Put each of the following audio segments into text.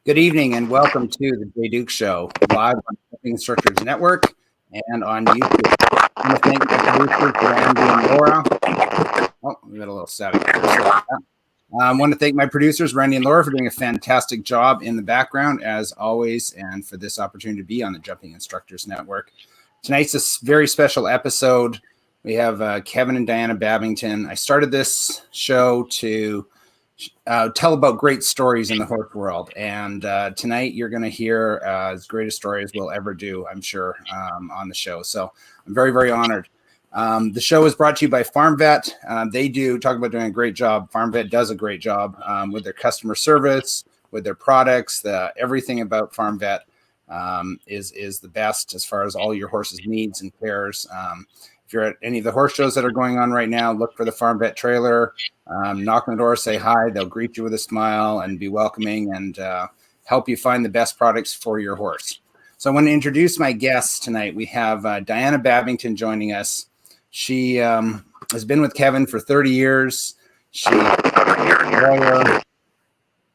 Good evening and welcome to the Jay Duke Show, live on the Instructors Network and on YouTube. I want to thank my producers, Randy and Laura. Oh, we got a little static. I want to thank my producers, Randy and Laura, for doing a fantastic job in the background, as always, and for this opportunity to be on the Jumping Instructors Network. Tonight's a very special episode. We have Kevin and Diana Babington. I started this show to tell about great stories in the horse world. And tonight you're going to hear as great a story as we'll ever do, I'm sure, on the show. So I'm very, very honored. The show is brought to you by Farm Vet. They talk about doing a great job. Farm Vet does a great job with their customer service, with their products. Everything about Farm Vet is the best as far as all your horse's needs and cares. If you're at any of the horse shows that are going on right now, look for the Farm Vet trailer, knock on the door, say hi. They'll greet you with a smile and be welcoming and help you find the best products for your horse. So I want to introduce my guests tonight. We have Diana Babington joining us. She has been with Kevin for 30 years. She's a lawyer,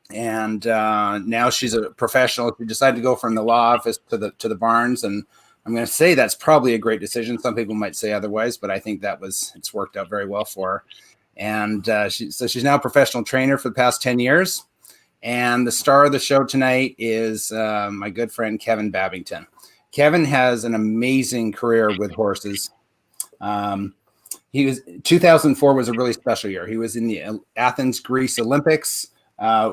and now she's a professional. She decided to go from the law office to the barns, and I'm going to say that's probably a great decision. Some people might say otherwise, but I think it's worked out very well for her. And she's now a professional trainer for the past 10 years. And the star of the show tonight is my good friend, Kevin Babington. Kevin has an amazing career with horses. 2004 was a really special year. He was in the Athens, Greece Olympics,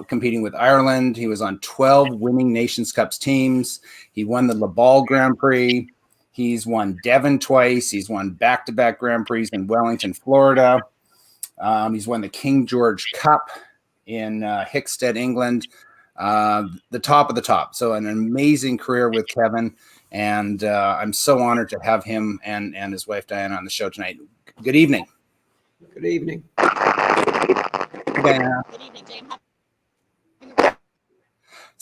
competing with Ireland. He was on 12 winning Nations Cups teams. He won the Laval Grand Prix. He's won Devon twice. He's won back-to-back Grand Prix in Wellington, Florida. He's won the King George Cup in Hickstead, England. The top of the top. So an amazing career with Kevin. And I'm so honored to have him and his wife, Diana, on the show tonight. Good evening. Good evening. Diana. Good evening, James.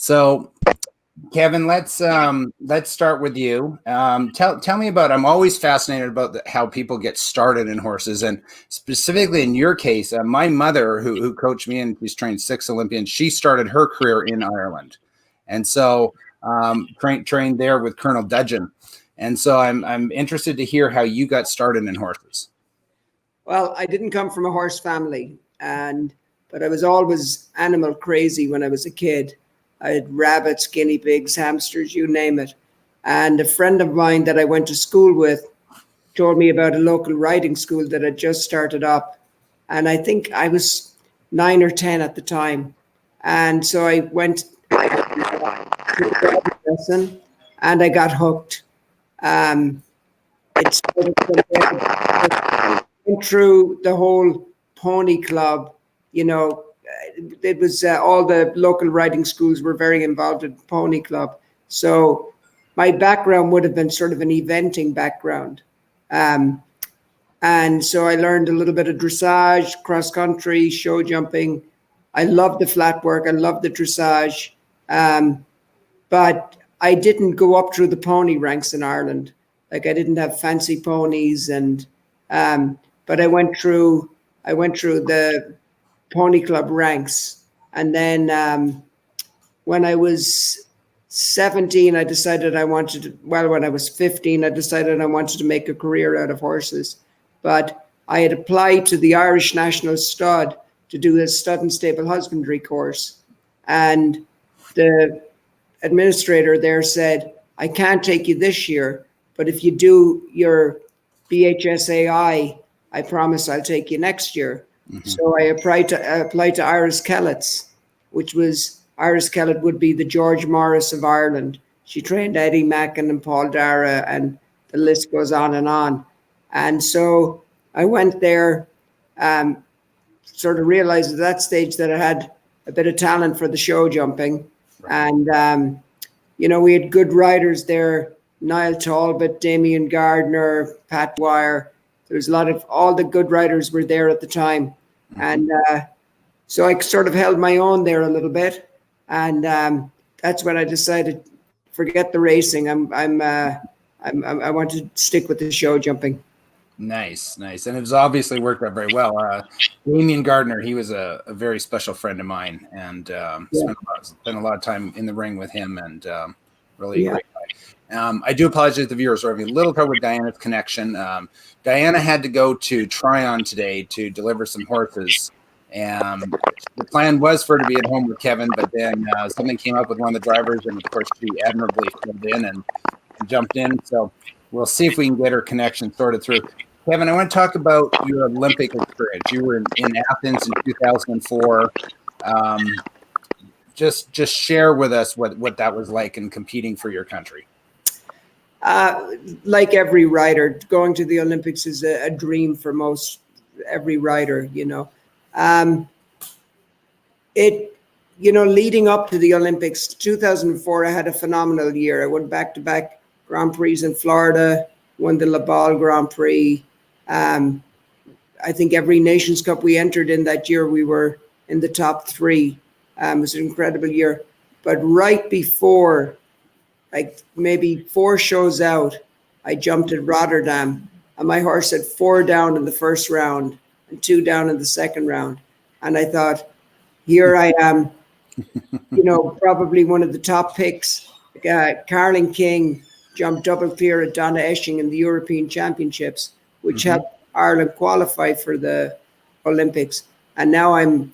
So, Kevin, let's start with you. Tell me about. I'm always fascinated about how people get started in horses, and specifically in your case, my mother, who coached me and she's trained 6 Olympians, she started her career in Ireland, and so trained there with Colonel Dudgeon, and so I'm interested to hear how you got started in horses. Well, I didn't come from a horse family, but I was always animal crazy when I was a kid. I had rabbits, guinea pigs, hamsters, you name it. And a friend of mine that I went to school with told me about a local riding school that had just started up. And I think I was 9 or 10 at the time. And so I went to a lesson and I got hooked. It's went through the whole pony club, it was all the local riding schools were very involved in pony club. So my background would have been sort of an eventing background. And so I learned a little bit of dressage, cross country, show jumping. I loved the flat work. I loved the dressage. But I didn't go up through the pony ranks in Ireland. Like I didn't have fancy ponies but I went through the pony club ranks. And then when I was 17, I decided when I was 15, I decided I wanted to make a career out of horses. But I had applied to the Irish National Stud to do a stud and stable husbandry course. And the administrator there said, I can't take you this year, but if you do your BHSAI, I promise I'll take you next year. Mm-hmm. So I applied to Iris Kellett, which was, Iris Kellett would be the George Morris of Ireland. She trained Eddie Mackin and Paul Dara, and the list goes on and on. And so I went there, sort of realized at that stage that I had a bit of talent for the show jumping. Right. And, we had good riders there, Niall Talbot, Damien Gardner, Pat Dwyer. There's all the good riders were there at the time. And so I sort of held my own there a little bit. And that's when I decided, forget the racing. I want to stick with the show jumping. Nice. And it's obviously worked out very well. Damian Gardner, he was a very special friend of mine, and spent a lot of time in the ring with him, and really great guy. I do apologize to the viewers. We're having a little trouble with Diana's connection. Diana had to go to Tryon today to deliver some horses. And the plan was for her to be at home with Kevin, but then something came up with one of the drivers, and of course she admirably filled in and jumped in. So we'll see if we can get her connection sorted through. Kevin, I want to talk about your Olympic experience. You were in Athens in 2004. Just share with us what that was like in competing for your country. Like every rider, going to the Olympics is a dream for every rider, leading up to the Olympics, 2004, I had a phenomenal year. I went back-to-back Grand Prix in Florida, won the La Balle Grand Prix. I think every Nations Cup we entered in that year, we were in the top 3. It was an incredible year. But right before, like maybe 4 shows out, I jumped at Rotterdam, and my horse had 4 down in the first round and 2 down in the second round. And I thought, here I am, probably one of the top picks. Carling King jumped double clear at Donna Esching in the European Championships, which helped Ireland qualify for the Olympics. And now I'm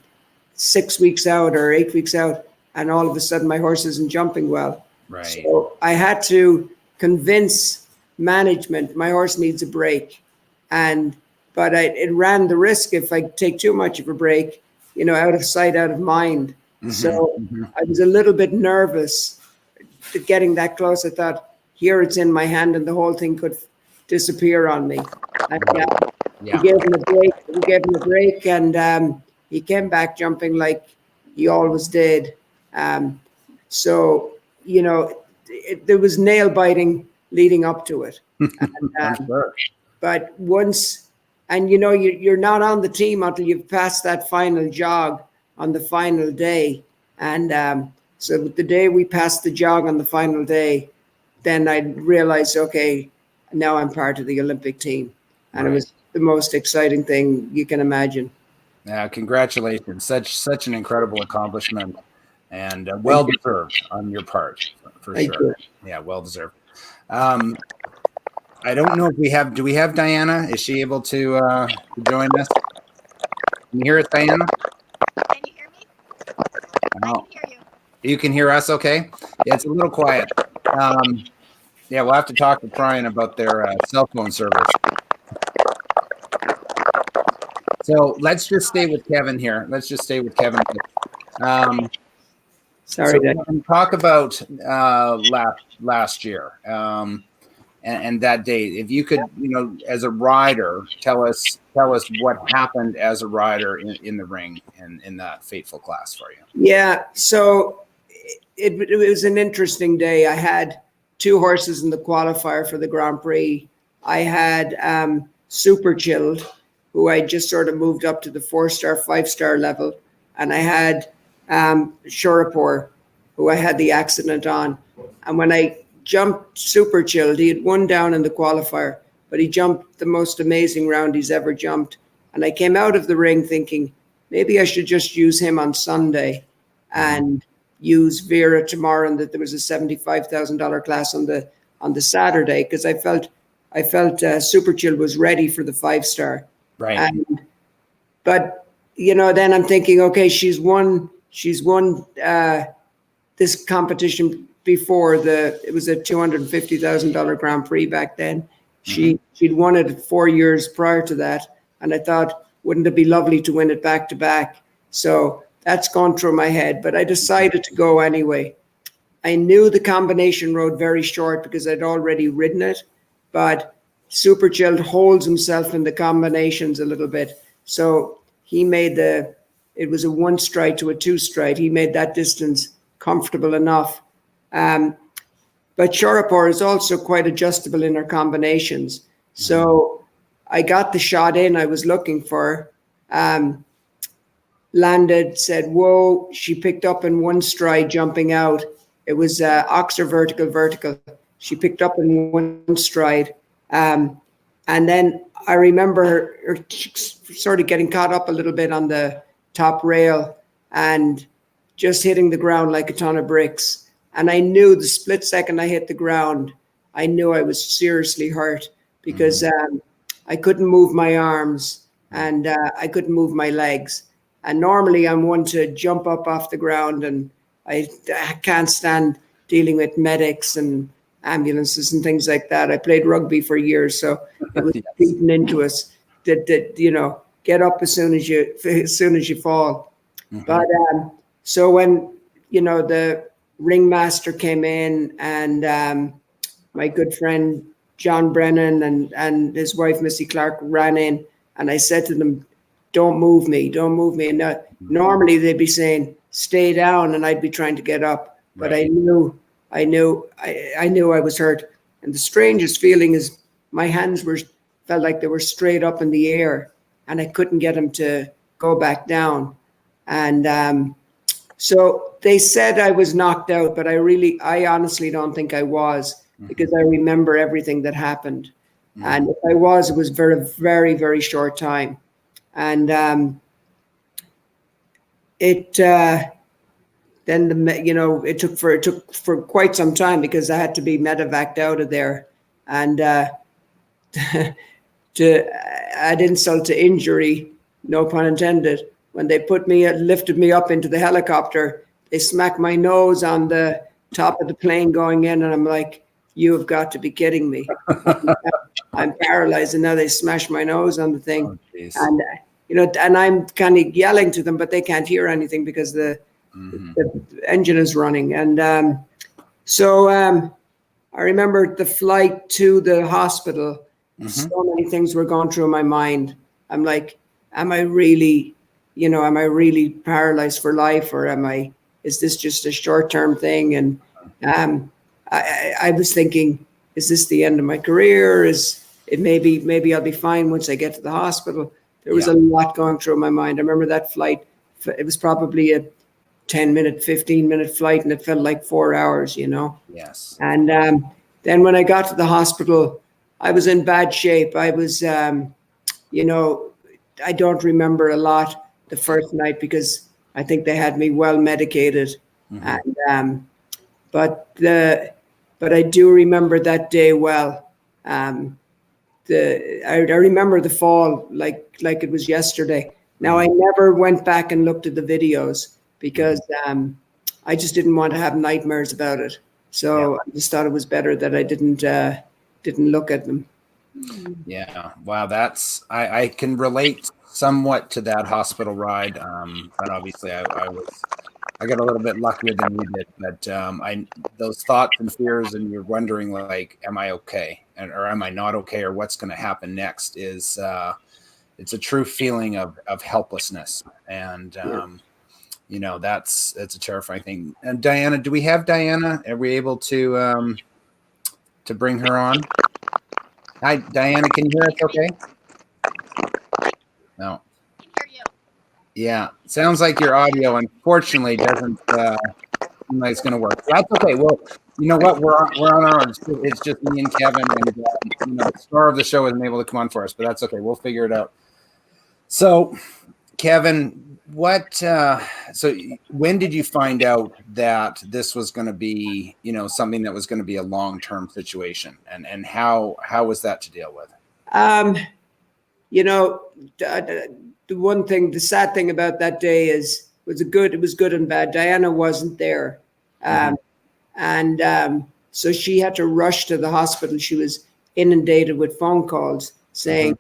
6 weeks out or 8 weeks out, and all of a sudden my horse isn't jumping well. Right. So I had to convince management my horse needs a break. But it ran the risk if I take too much of a break, out of sight, out of mind. So I was a little bit nervous getting that close. I thought, here it's in my hand and the whole thing could disappear on me. And, we gave him a break, and he came back jumping like he always did. So, there was nail biting leading up to it. And, but once, and you're not on the team until you've passed that final jog on the final day. And so the day we passed the jog on the final day, then I realized, okay, now I'm part of the Olympic team. And It was the most exciting thing you can imagine. Yeah, congratulations. Such an incredible accomplishment, and well deserved on your part, for Thank sure. you. Yeah, well deserved. I don't know if do we have Diana? Is she able to join us? Can you hear us, Diana? Can you hear me? I can hear you. You can hear us okay? Yeah, it's a little quiet. Yeah, we'll have to talk to Tryon about their cell phone service. So let's just stay with Kevin here. Sorry, so talk about last year and that day. If you could, as a rider, tell us what happened as a rider in the ring and in that fateful class for you. Yeah, so it was an interesting day. I had 2 horses in the qualifier for the Grand Prix. I had Super Chilled, who I just sort of moved up to the 4-star, 5-star level. And I had Shurapur, who I had the accident on. And when I jumped Super Chilled, he had 1 down in the qualifier, but he jumped the most amazing round he's ever jumped. And I came out of the ring thinking, maybe I should just use him on Sunday and use Vera tomorrow, and that there was a $75,000 class on the Saturday, because I felt Super Chilled was ready for the 5-star. Right. But then I'm thinking, okay, she's won this competition before. It was a $250,000 Grand Prix back then. She'd won it 4 years prior to that, and I thought, wouldn't it be lovely to win it back to back? So that's gone through my head, but I decided to go anyway. I knew the combination rode very short because I'd already ridden it, but Super Chilled holds himself in the combinations a little bit. So he made it was a 1 stride to a 2 stride. He made that distance comfortable enough. But Shurapur is also quite adjustable in her combinations. So I got the shot in I was looking for, landed, said, whoa, she picked up in 1 stride jumping out. It was Oxer vertical. She picked up in 1 stride. And then I remember her sort of getting caught up a little bit on the top rail and just hitting the ground like a ton of bricks. And I knew the split second I hit the ground, I knew I was seriously hurt because I couldn't move my arms and I couldn't move my legs. And normally I'm one to jump up off the ground, and I can't stand dealing with medics and ambulances and things like that. I played rugby for years, so it was beaten into us that get up as soon as you fall. But so when the ringmaster came in, and my good friend John Brennan and his wife Missy Clark ran in, and I said to them, don't move me. And normally they'd be saying, stay down, and I'd be trying to get up. But I knew I was hurt. And the strangest feeling is my hands felt like they were straight up in the air, and I couldn't get them to go back down. And so they said I was knocked out, but I honestly don't think I was, because I remember everything that happened. And if I was, it was for a very, very short time. And it took for quite some time, because I had to be medevaced out of there. And to add insult to injury, no pun intended, when they lifted me up into the helicopter, they smacked my nose on the top of the plane going in, and I'm like, you have got to be kidding me. I'm paralyzed, and now they smashed my nose on the thing. And and I'm kind of yelling to them, but they can't hear anything because the engine is running. And so I remember the flight to the hospital. So many things were going through my mind. I'm like, am I really paralyzed for life, or is this just a short-term thing? And I was thinking, is this the end of my career? Maybe I'll be fine once I get to the hospital? There was a lot going through my mind. I remember that flight. It was probably a 10-minute, 15-minute flight, and it felt like 4 hours, Yes. And then when I got to the hospital, I was in bad shape. I was, I don't remember a lot the first night, because I think they had me well medicated. And but I do remember that day well. I remember the fall like it was yesterday. Now, I never went back and looked at the videos, because I just didn't want to have nightmares about it. So I just thought it was better that I didn't look at them. Yeah. Wow. I can relate somewhat to that hospital ride. But obviously I got a little bit luckier than you did, but those thoughts and fears, and you're wondering, like, am I okay? Or am I not okay? Or what's going to happen next it's a true feeling of helplessness. And, it's a terrifying thing. And Diana, do we have Diana? Are we able to bring her on? Hi, Diana, can you hear us okay? No. I can hear you. Yeah, sounds like your audio, unfortunately, doesn't seem like it's going to work. That's okay. Well, you know what? We're on our own. It's just me and Kevin, and the star of the show isn't able to come on for us, but that's okay. We'll figure it out. So, Kevin, so when did you find out that this was going to be, something that was going to be a long-term situation, and how was that to deal with? The sad thing about that day it was good and bad. Diana wasn't there. So she had to rush to the hospital. She was inundated with phone calls saying,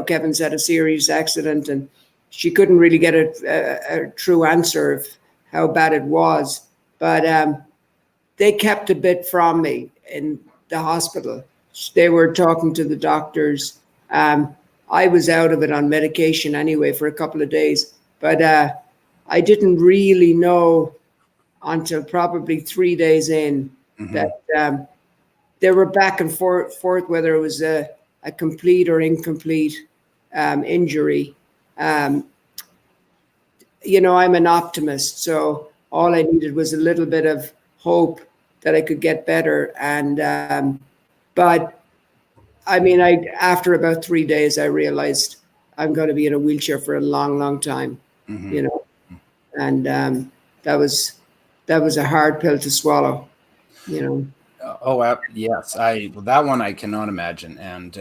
Kevin's had a serious accident, and she couldn't really get a true answer of how bad it was. But they kept a bit from me in the hospital. They were talking to the doctors. I was out of it on medication anyway for a couple of days, but I didn't really know until probably 3 days in that they were back and forth whether it was a complete or incomplete injury. I'm an optimist, so all I needed was a little bit of hope that I could get better. And but I mean, after about 3 days, I realized I'm going to be in a wheelchair for a long, long time, Mhm. you know, and that was a hard pill to swallow, you know. Yes. That one I cannot imagine. And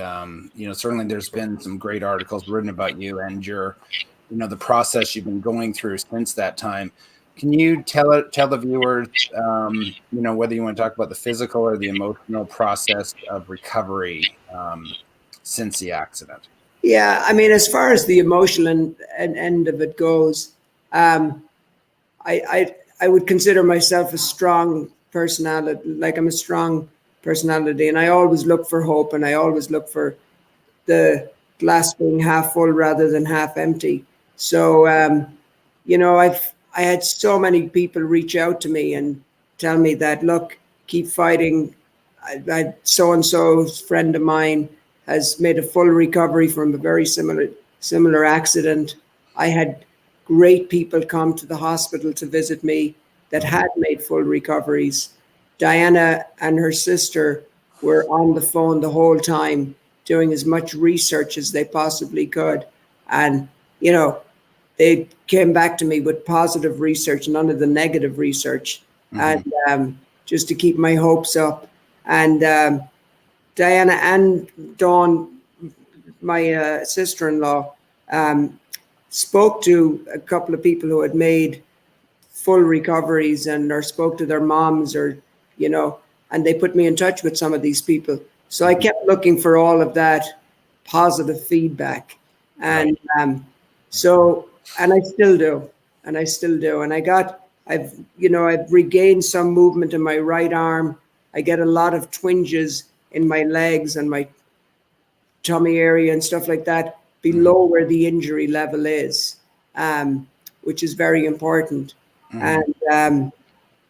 certainly there's been some great articles written about you and your, the process you've been going through since that time. Can you tell the viewers, whether you want to talk about the physical or the emotional process of recovery since the accident? Yeah, I mean, as far as the emotional and end of it goes, um, I would consider myself a strong personality. Like I'm a strong personality, and I always look for hope, and I always look for the glass being half full rather than half empty. So, I had so many people reach out to me and tell me that, look, keep fighting. So and so's friend of mine has made a full recovery from a very similar accident. I had great people come to the hospital to visit me that had made full recoveries. Diana and her sister were on the phone the whole time doing as much research as they possibly could. And, they came back to me with positive research, none of the negative research, and just to keep my hopes up. And Diana and Dawn, my sister-in-law, spoke to a couple of people who had made full recoveries and or spoke to their moms and they put me in touch with some of these people. So I kept looking for all of that positive feedback. And and I still do. And I still do. And I've regained some movement in my right arm. I get a lot of twinges in my legs and my tummy area and stuff like that below where the injury level is, which is very important. And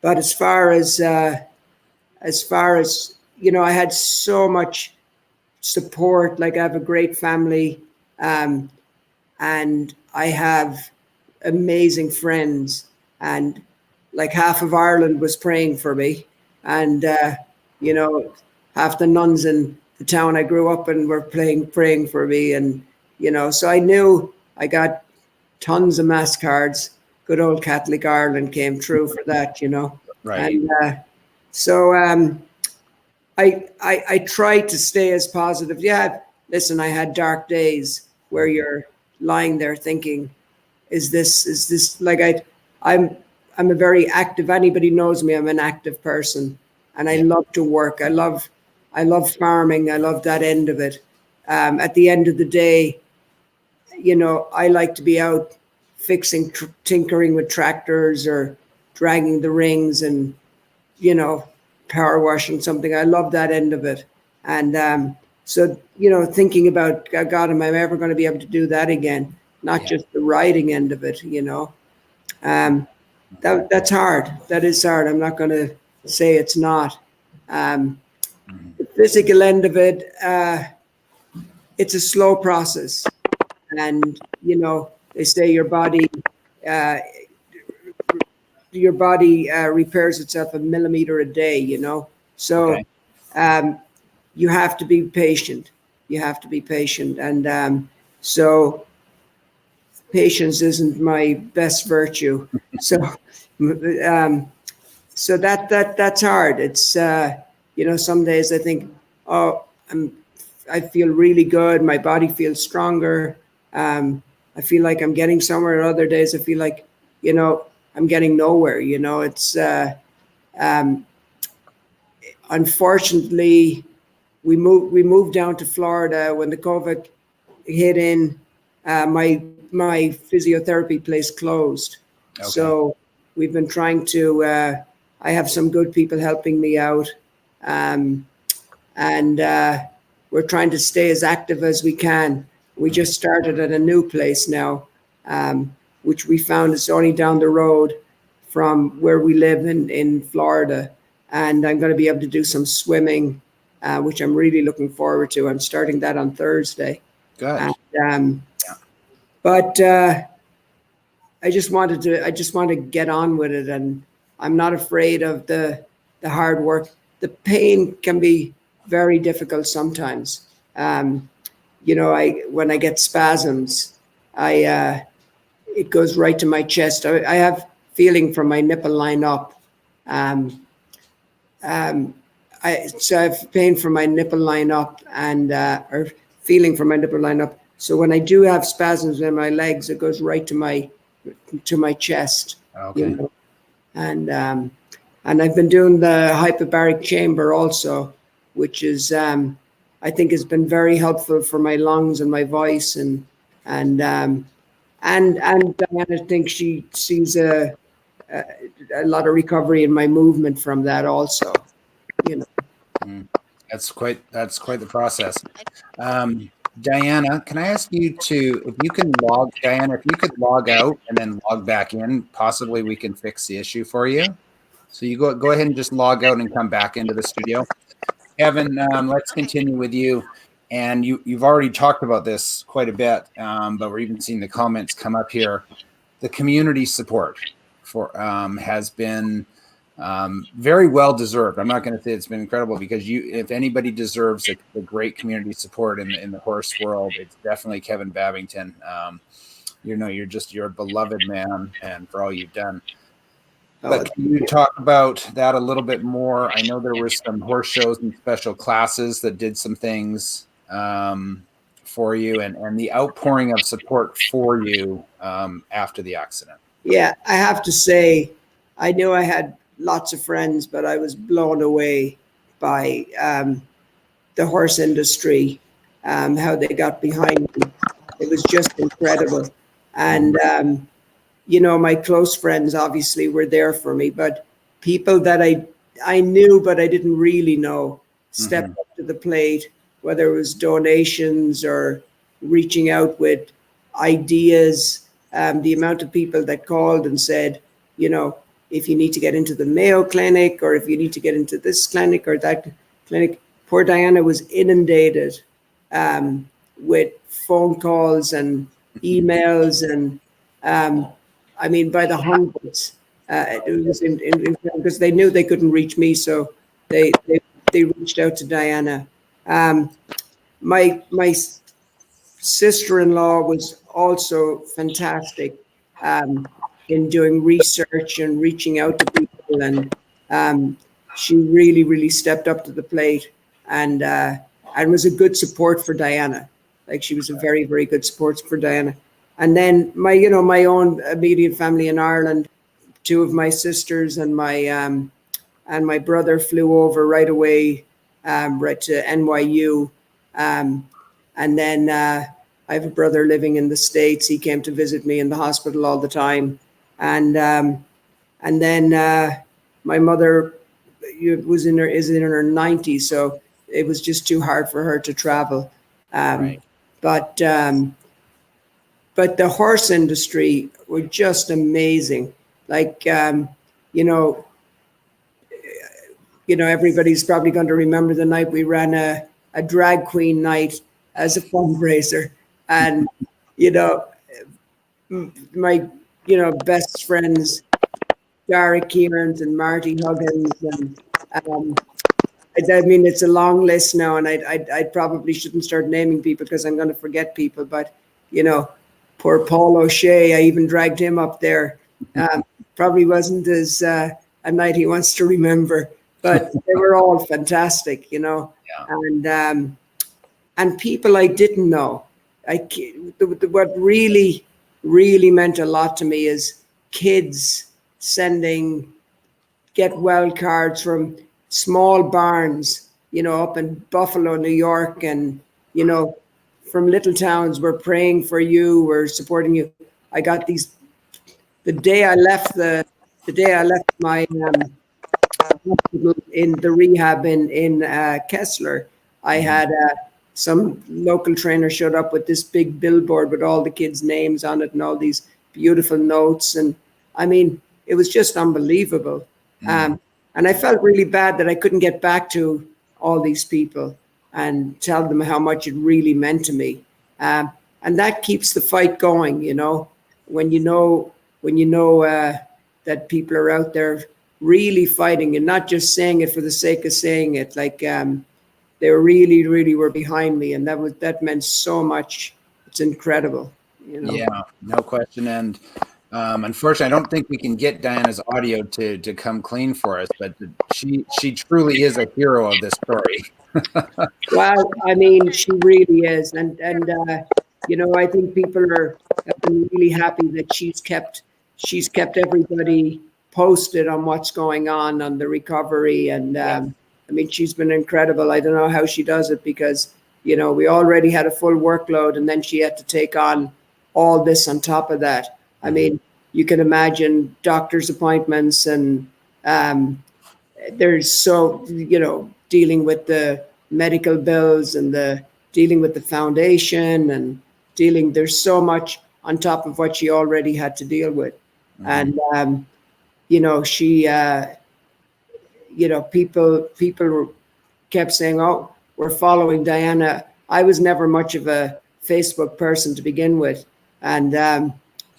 but as far as I had so much support. Like I have a great family, and I have amazing friends, and like half of Ireland was praying for me, and half the nuns in the town I grew up in were praying for me, and so I knew I got tons of mass cards. Good old Catholic Ireland came true for that, Right. and so I tried to stay as positive. Yeah, listen, I had dark days where you're lying there thinking, is this like I'm a very active, anybody knows me, I'm an active person, and I love to work. I love farming. I love that end of it. At the end of the day, I like to be out fixing, tinkering with tractors or dragging the rings and, power washing something. I love that end of it. And so, thinking about, God, am I ever going to be able to do that again? Not just the riding end of it, that's hard. That is hard. I'm not going to say it's not. The physical end of it, it's a slow process. And, they say your body repairs itself a millimeter a day, So you have to be patient. And so patience isn't my best virtue. So that's hard. It's some days I think, oh, I feel really good. My body feels stronger. I feel like I'm getting somewhere. And other days I feel like, I'm getting nowhere. It's unfortunately we moved down to Florida when the COVID hit in. My physiotherapy place closed. Okay. So we've been trying to. I have some good people helping me out, and we're trying to stay as active as we can. We just started at a new place now, which we found is only down the road from where we live in Florida. And I'm going to be able to do some swimming, which I'm really looking forward to. I'm starting that on Thursday. Good. But I just want to get on with it, and I'm not afraid of the hard work. The pain can be very difficult sometimes, When I get spasms, it goes right to my chest. I have feeling from my nipple line up. Um, so I have pain from my nipple line up or feeling from my nipple line up. So when I do have spasms in my legs, it goes right to my chest. Okay. And I've been doing the hyperbaric chamber also, which is I think has been very helpful for my lungs and my voice and Diana thinks she sees a lot of recovery in my movement from that also. That's quite the process. Diana, can I ask you if you could log out and then log back in, possibly we can fix the issue for you. So you go ahead and just log out and come back into the studio. Kevin, let's continue with you. And you've already talked about this quite a bit, but we're even seeing the comments come up here. The community support has been very well deserved. I'm not going to say it's been incredible, because if anybody deserves the great community support in the horse world, it's definitely Kevin Babington. You're a beloved man, and for all you've done. But can you talk about that a little bit more? I know there were some horse shows and special classes that did some things for you, and the outpouring of support for you after the accident. Yeah, I have to say, I knew I had lots of friends, but I was blown away by the horse industry, how they got behind me. It was just incredible. And, my close friends obviously were there for me, but people that I knew, but I didn't really know, stepped up to the plate, whether it was donations or reaching out with ideas. The amount of people that called and said, if you need to get into the Mayo Clinic, or if you need to get into this clinic or that clinic. Poor Diana was inundated with phone calls and emails, and by the hundreds. It was because they knew they couldn't reach me, so they reached out to Diana. My sister-in-law was also fantastic in doing research and reaching out to people, and she really stepped up to the plate and was a good support for Diana. Like, she was a very good support for Diana. And then my own immediate family in Ireland, two of my sisters and my brother flew over right away, right to NYU. And then I have a brother living in the States. He came to visit me in the hospital all the time. And then my mother is in her 90s, so it was just too hard for her to travel. Right. But the horse industry were just amazing. Like, everybody's probably going to remember the night we ran a drag queen night as a fundraiser. And, my, best friends, Dara Kearns and Marty Huggins. And it's a long list now, and I probably shouldn't start naming people because I'm going to forget people. But, poor Paul O'Shea, I even dragged him up there. Probably wasn't as a night he wants to remember, but they were all fantastic, Yeah. And people I didn't know. What really meant a lot to me is kids sending get well cards from small barns, up in Buffalo, New York, and from little towns. We're praying for you, we're supporting you. I got these the day I left my hospital in the rehab in Kessler. I had some local trainer showed up with this big billboard with all the kids' names on it and all these beautiful notes, and it was just unbelievable. And I felt really bad that I couldn't get back to all these people and tell them how much it really meant to me. And that keeps the fight going, when you know that people are out there really fighting and not just saying it for the sake of saying it. Like, they really, really were behind me, and that meant so much. It's incredible, you know. Yeah, no question. And unfortunately, I don't think we can get Diana's audio to come clean for us, but she truly is a hero of this story. Well, I mean, she really is, and you know, I think people have been really happy that she's kept everybody posted on what's going on the recovery, and I mean, she's been incredible. I don't know how she does it, because you know, we already had a full workload, and then she had to take on all this on top of that. I mean, you can imagine doctor's appointments, and there's so, you know, dealing with the medical bills and dealing with the foundation, and there's so much on top of what she already had to deal with. And you know, she you know, people kept saying, oh, we're following Diana. I was never much of a Facebook person to begin with, and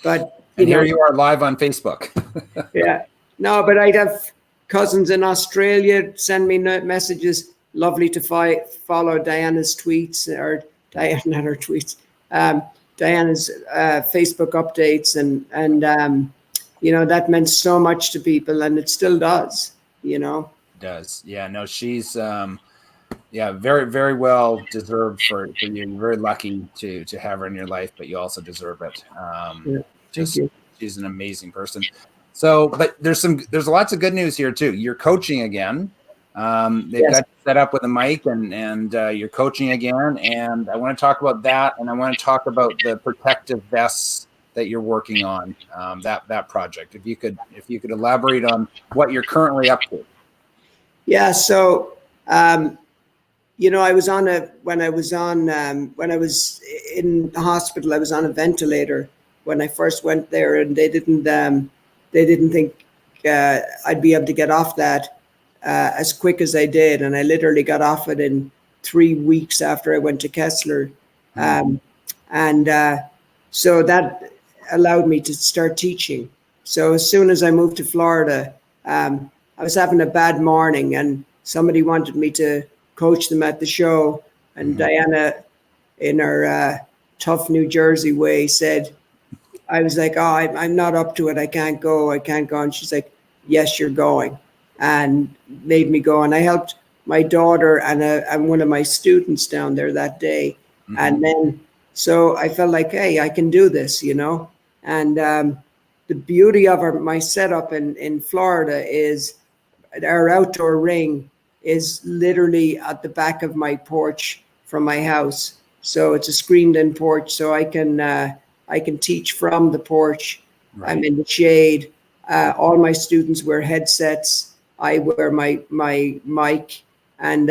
but and here you are live on Facebook. Yeah, no, but I'd have cousins in Australia send me messages. Lovely to follow Diana's tweets, or not her tweets, Diana's Facebook updates, and you know, that meant so much to people, and it still does. You know, it does. Yeah, no, she's yeah, very, very well deserved for you. You're very lucky to have her in your life, but you also deserve it. Thank you. She's an amazing person. So, but there's lots of good news here too. You're coaching again. They've got you set up with a mic, and you're coaching again. And I want to talk about that, and I want to talk about the protective vests that you're working on, that project. If you could elaborate on what you're currently up to. Yeah. So, you know, when I was in the hospital, I was on a ventilator when I first went there, and they didn't think I'd be able to get off that as quick as I did, and I literally got off it in 3 weeks after I went to Kessler, so that allowed me to start teaching. So as soon as I moved to Florida, I was having a bad morning, and somebody wanted me to coach them at the show, and Diana, in her tough New Jersey way, said, I was like, oh, I'm not up to it. I can't go. And she's like, yes, you're going, and made me go. And I helped my daughter and one of my students down there that day. And then, so I felt like, hey, I can do this, you know. And the beauty of my setup in Florida is our outdoor ring is literally at the back of my porch from my house. So it's a screened in porch, so I can teach from the porch. Right. I'm in the shade. All my students wear headsets. I wear my mic, and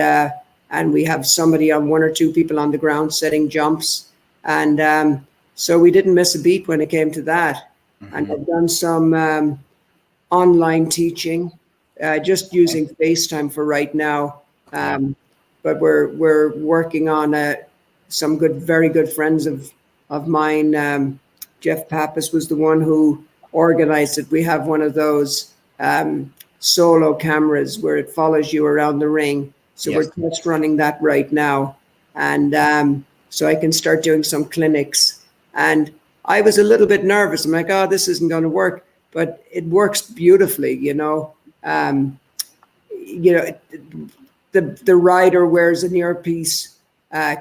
we have one or two people on the ground setting jumps. And so we didn't miss a beat when it came to that. And I've done some online teaching, just using FaceTime for right now. But we're working on some very good friends of mine. Jeff Pappas was the one who organized it. We have one of those solo cameras where it follows you around the ring. So we're test running that right now. And so I can start doing some clinics. And I was a little bit nervous. I'm like, oh, this isn't going to work. But it works beautifully, you know. You know, the rider wears an earpiece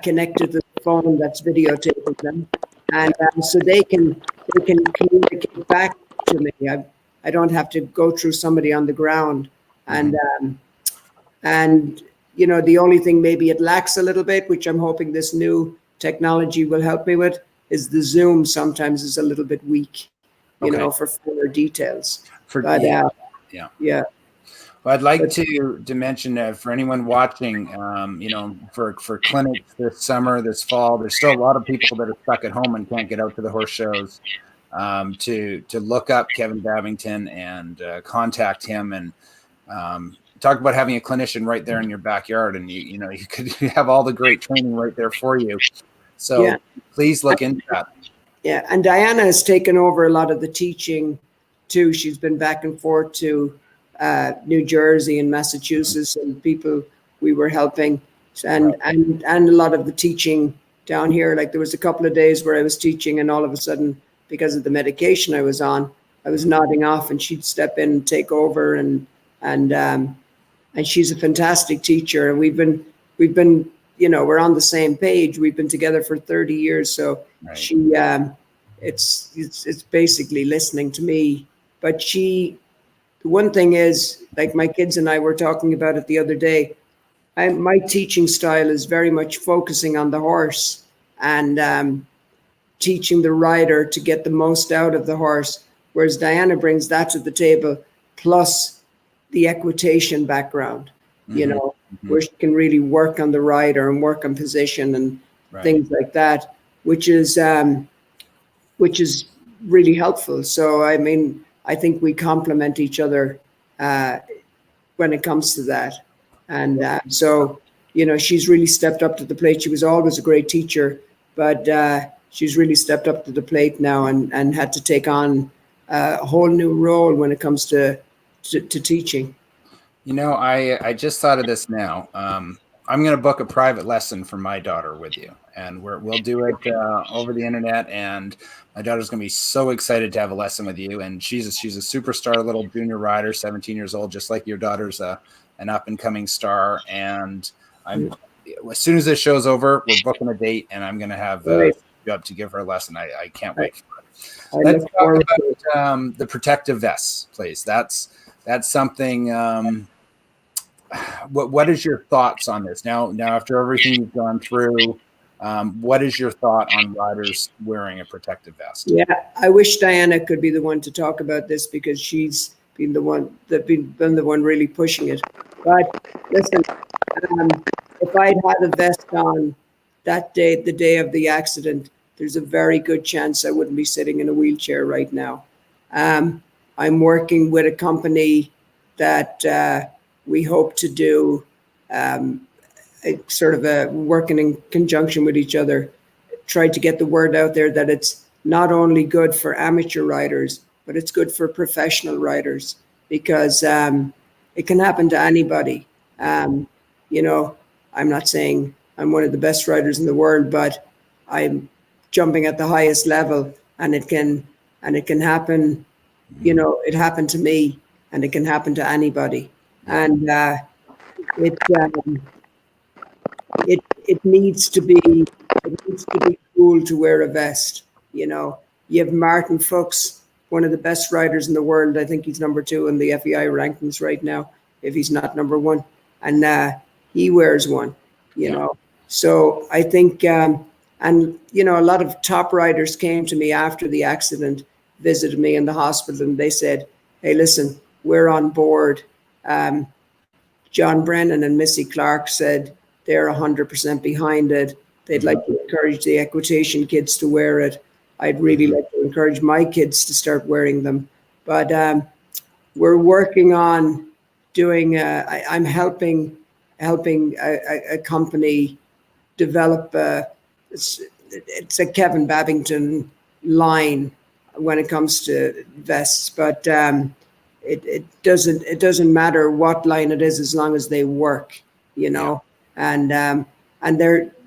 connected to the phone that's videotaping them, and so they can communicate back to me. I don't have to go through somebody on the ground, and you know, the only thing maybe it lacks a little bit, which I'm hoping this new technology will help me with, is the zoom. Sometimes is a little bit weak, you know, for fuller details. Yeah. Well, I'd like to mention for anyone watching, you know, for clinics this summer, this fall, there's still a lot of people that are stuck at home and can't get out to the horse shows. To look up Kevin Babington and contact him, and talk about having a clinician right there in your backyard, and you know, you could have all the great training right there for you. So please look into that. Yeah, and Diana has taken over a lot of the teaching too. She's been back and forth to New Jersey and Massachusetts, and people we were helping. and a lot of the teaching down here. Like there was a couple of days where I was teaching, and all of a sudden, because of the medication I was on, I was nodding off, and she'd step in and take over, and she's a fantastic teacher, and we've been we're on the same page. We've been together for 30 years, so Right. she it's basically listening to me. But the one thing is, like my kids and I were talking about it the other day, my teaching style is very much focusing on the horse and teaching the rider to get the most out of the horse, whereas Diana brings that to the table, plus the equitation background, where she can really work on the rider and work on position and Right. things like that, which is really helpful. So, I mean, I think we complement each other when it comes to that. And so, she's really stepped up to the plate. She was always a great teacher, but she's really stepped up to the plate now and had to take on a whole new role when it comes to teaching. I just thought of this now. I'm going to book a private lesson for my daughter with you, and we'll do it over the internet. And my daughter's going to be so excited to have a lesson with you. And she's a superstar little junior rider, 17 years old, just like your daughter's an up and coming star. And as soon as this show's over, we're booking a date, and I'm going to have you up to give her a lesson. I can't wait for it. Let's talk about the protective vests, please. That's something. What is your thoughts on this now? After everything you've gone through, what is your thought on riders wearing a protective vest? Yeah, I wish Diana could be the one to talk about this, because she's been the one really pushing it. But listen, if I'd had a vest on that day, the day of the accident, there's a very good chance I wouldn't be sitting in a wheelchair right now. I'm working with a company that we hope to do working in conjunction with each other, try to get the word out there that it's not only good for amateur riders, but it's good for professional riders, because it can happen to anybody. I'm not saying I'm one of the best riders in the world, but I'm jumping at the highest level, and it can happen. It happened to me, and it can happen to anybody. And it needs to be cool to wear a vest. You have Martin Fuchs, one of the best riders in the world. I think he's number 2 in the FEI rankings right now, if he's not number 1. And he wears one. So I think, a lot of top riders came to me after the accident, visited me in the hospital, and they said, "Hey, listen, we're on board." John Brennan and Missy Clark said they're 100% behind it. They'd like to encourage the equitation kids to wear it. I'd really like to encourage my kids to start wearing them. But we're working on doing, I'm helping a company develop, it's a Kevin Babington line when it comes to vests, but it doesn't matter what line it is, as long as they work, and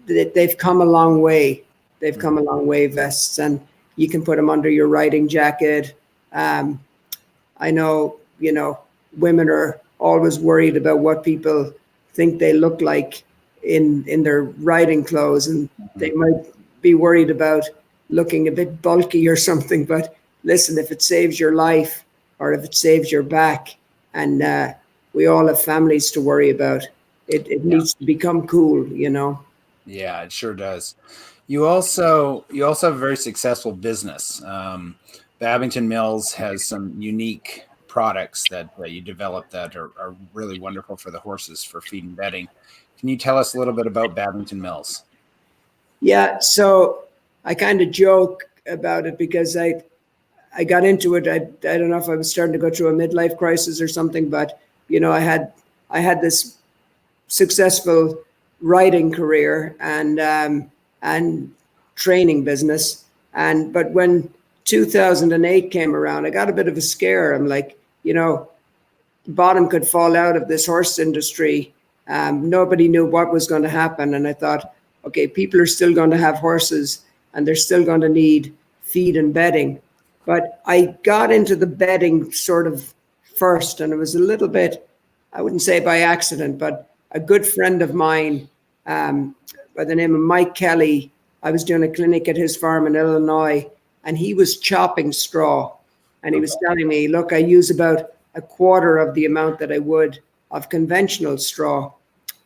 they've come a long way. They've come a long way, vests, and you can put them under your riding jacket. I know, women are always worried about what people think they look like in their riding clothes, and they might be worried about looking a bit bulky or something. But listen, if it saves your life, or if it saves your back, and we all have families to worry about, it needs to become cool, Yeah, it sure does. You also have a very successful business. Babington Mills has some unique products that you develop that are really wonderful for the horses for feed and bedding. Can you tell us a little bit about Babington Mills? Yeah, so I kind of joke about it because I got into it. I don't know if I was starting to go through a midlife crisis or something, but I had this successful writing career and training business, but when 2008 came around, I got a bit of a scare. I'm like, the bottom could fall out of this horse industry, Nobody knew what was going to happen. And I thought, okay, people are still going to have horses and they're still going to need feed and bedding. But I got into the bedding sort of first, and it was a little bit, I wouldn't say by accident, but a good friend of mine by the name of Mike Kelly, I was doing a clinic at his farm in Illinois, and he was chopping straw. And he was telling me, look, I use about a quarter of the amount that I would of conventional straw.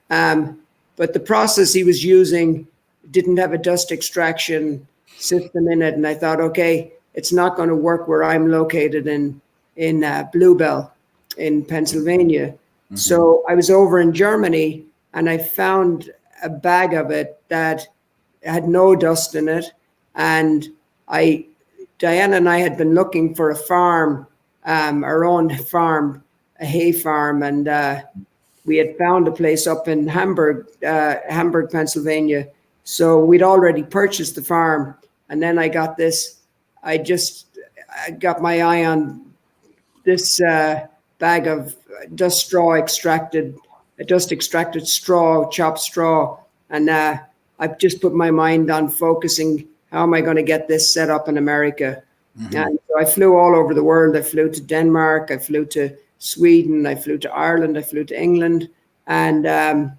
But the process he was using didn't have a dust extraction system in it. And I thought, okay, it's not going to work where I'm located in Bluebell in Pennsylvania. Mm-hmm. So I was over in Germany and I found a bag of it that had no dust in it. And Diana and I had been looking for a farm, our own farm, a hay farm. And we had found a place up in Hamburg, Pennsylvania. So we'd already purchased the farm. And then I got this, I got my eye on this bag of dust extracted straw, chopped straw. And I've just put my mind on focusing, how am I going to get this set up in America? Mm-hmm. And so I flew all over the world. I flew to Denmark, I flew to Sweden, I flew to Ireland, I flew to England, and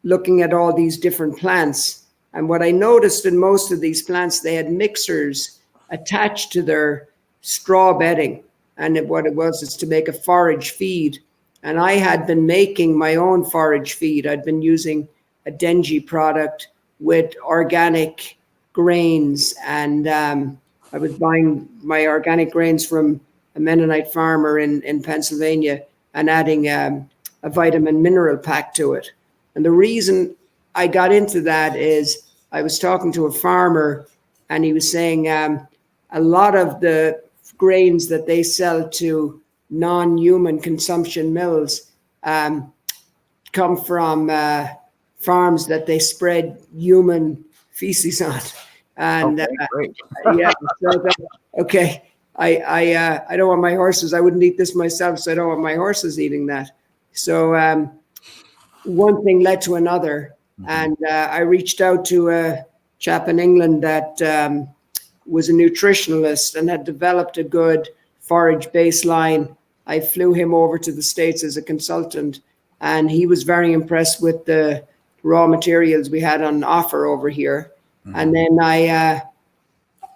looking at all these different plants. And what I noticed in most of these plants, they had mixers attached to their straw bedding. And what it was is to make a forage feed. And I had been making my own forage feed. I'd been using a Denji product with organic grains. And I was buying my organic grains from a Mennonite farmer in Pennsylvania and adding a vitamin mineral pack to it. And the reason I got into that is I was talking to a farmer and he was saying a lot of the grains that they sell to non-human consumption mills come from farms that they spread human feces on. And yeah, so okay. I don't want my horses. I wouldn't eat this myself, so I don't want my horses eating that. So one thing led to another, and I reached out to a chap in England that was a nutritionalist and had developed a good forage baseline. I flew him over to the States as a consultant, and he was very impressed with the raw materials we had on offer over here. Mm-hmm. And then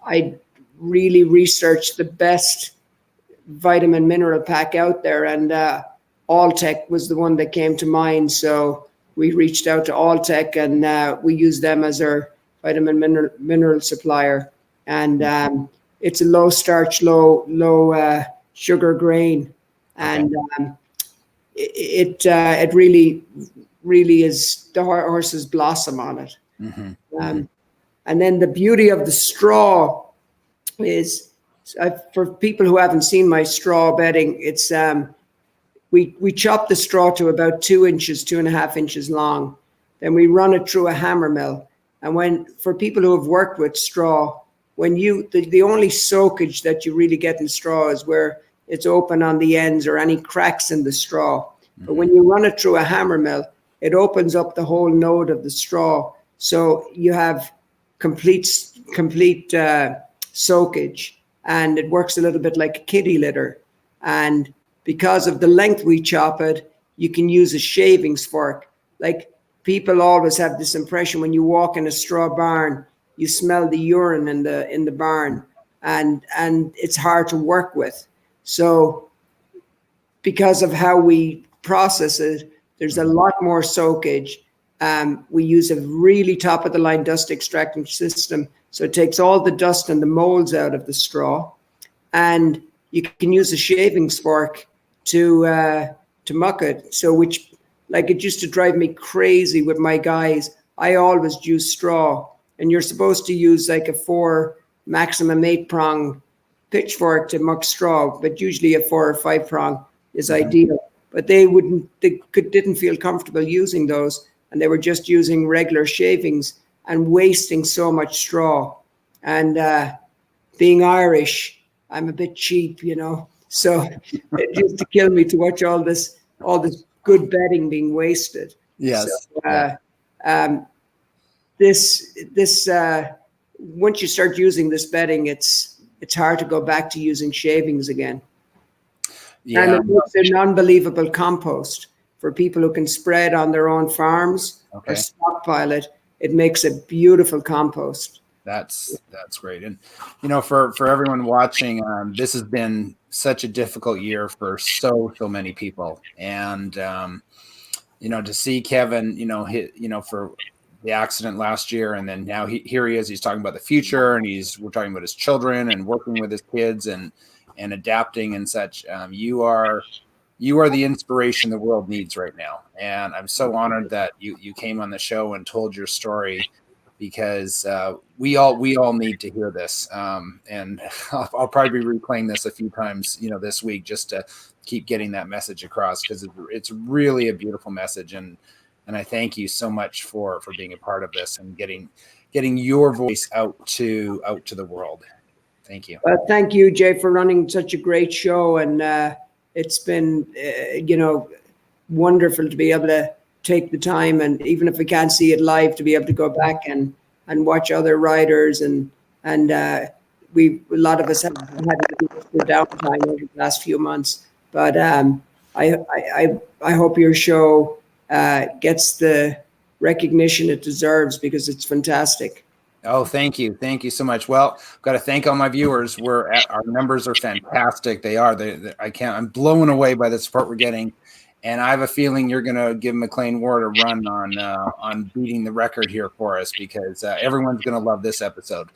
I really researched the best vitamin mineral pack out there, and Alltech was the one that came to mind. So we reached out to Alltech, and we used them as our vitamin mineral supplier. And it's a low starch, low sugar grain, and it really is, the horses blossom on it. Mm-hmm. And then the beauty of the straw is, for people who haven't seen my straw bedding, it's we chop the straw to about 2.5 inches long. Then we run it through a hammer mill. And for people who have worked with straw, the only soakage that you really get in straw is where it's open on the ends or any cracks in the straw. Mm-hmm. But when you run it through a hammer mill, it opens up the whole node of the straw. So you have complete soakage, and it works a little bit like a kitty litter. And because of the length we chop it, you can use a shavings fork. Like, people always have this impression when you walk in a straw barn, you smell the urine in the barn, and it's hard to work with. So because of how we process it, there's a lot more soakage. We use a really top of the line dust extracting system. So it takes all the dust and the molds out of the straw, and you can use a shavings fork to muck it. So it used to drive me crazy with my guys. I always use straw, and you're supposed to use like a 4, maximum 8 prong pitchfork to muck straw, but usually a 4 or 5 prong is ideal. But they didn't feel comfortable using those, and they were just using regular shavings and wasting so much straw. And being Irish, I'm a bit cheap, so it used to kill me to watch all this good bedding being wasted. Yes. So, this once you start using this bedding, it's hard to go back to using shavings again. Yeah. And it makes an unbelievable compost for people who can spread on their own farms or stockpile it. It makes a beautiful compost. That's great. And, for everyone watching, this has been such a difficult year for so many people. And, to see Kevin, for the accident last year, and then now here he is, he's talking about the future, and we're talking about his children and working with his kids and adapting and such. You are the inspiration the world needs right now. And I'm so honored that you came on the show and told your story, because we all need to hear this. And I'll probably be replaying this a few times, this week, just to keep getting that message across, because it's really a beautiful message. And I thank you so much for being a part of this and getting your voice out to the world. Thank you. Thank you, Jay, for running such a great show. And it's been, wonderful to be able to take the time, and even if we can't see it live, to be able to go back and watch other riders. And a lot of us have had to do the downtime over the last few months. But I hope your show gets the recognition it deserves, because it's fantastic. Oh, thank you. Thank you so much. Well, I've got to thank all my viewers. Our numbers are fantastic. They are. I'm blown away by the support we're getting. And I have a feeling you're going to give McLean Ward a run on beating the record here for us, because everyone's going to love this episode.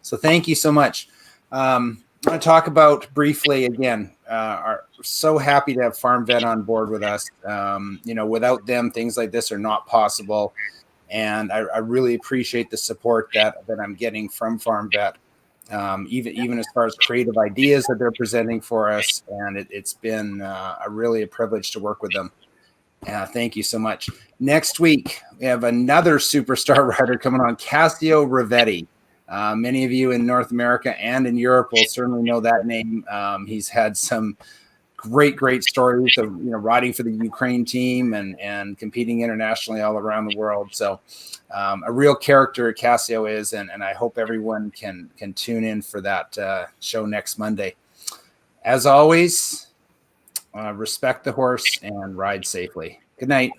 So thank you so much. I want to talk about briefly again, so happy to have Farm Vet on board with us. Without them, things like this are not possible. And I really appreciate the support that I'm getting from Farm Vet, even as far as creative ideas that they're presenting for us. And it's been really a privilege to work with them. Thank you so much. Next week, we have another superstar rider coming on, Cassio Rivetti. Many of you in North America and in Europe will certainly know that name. He's had some great stories of riding for the Ukraine team and competing internationally all around the world. So a real character Cassio is, and I hope everyone can tune in for that show next Monday. As always, respect the horse and ride safely. Good night.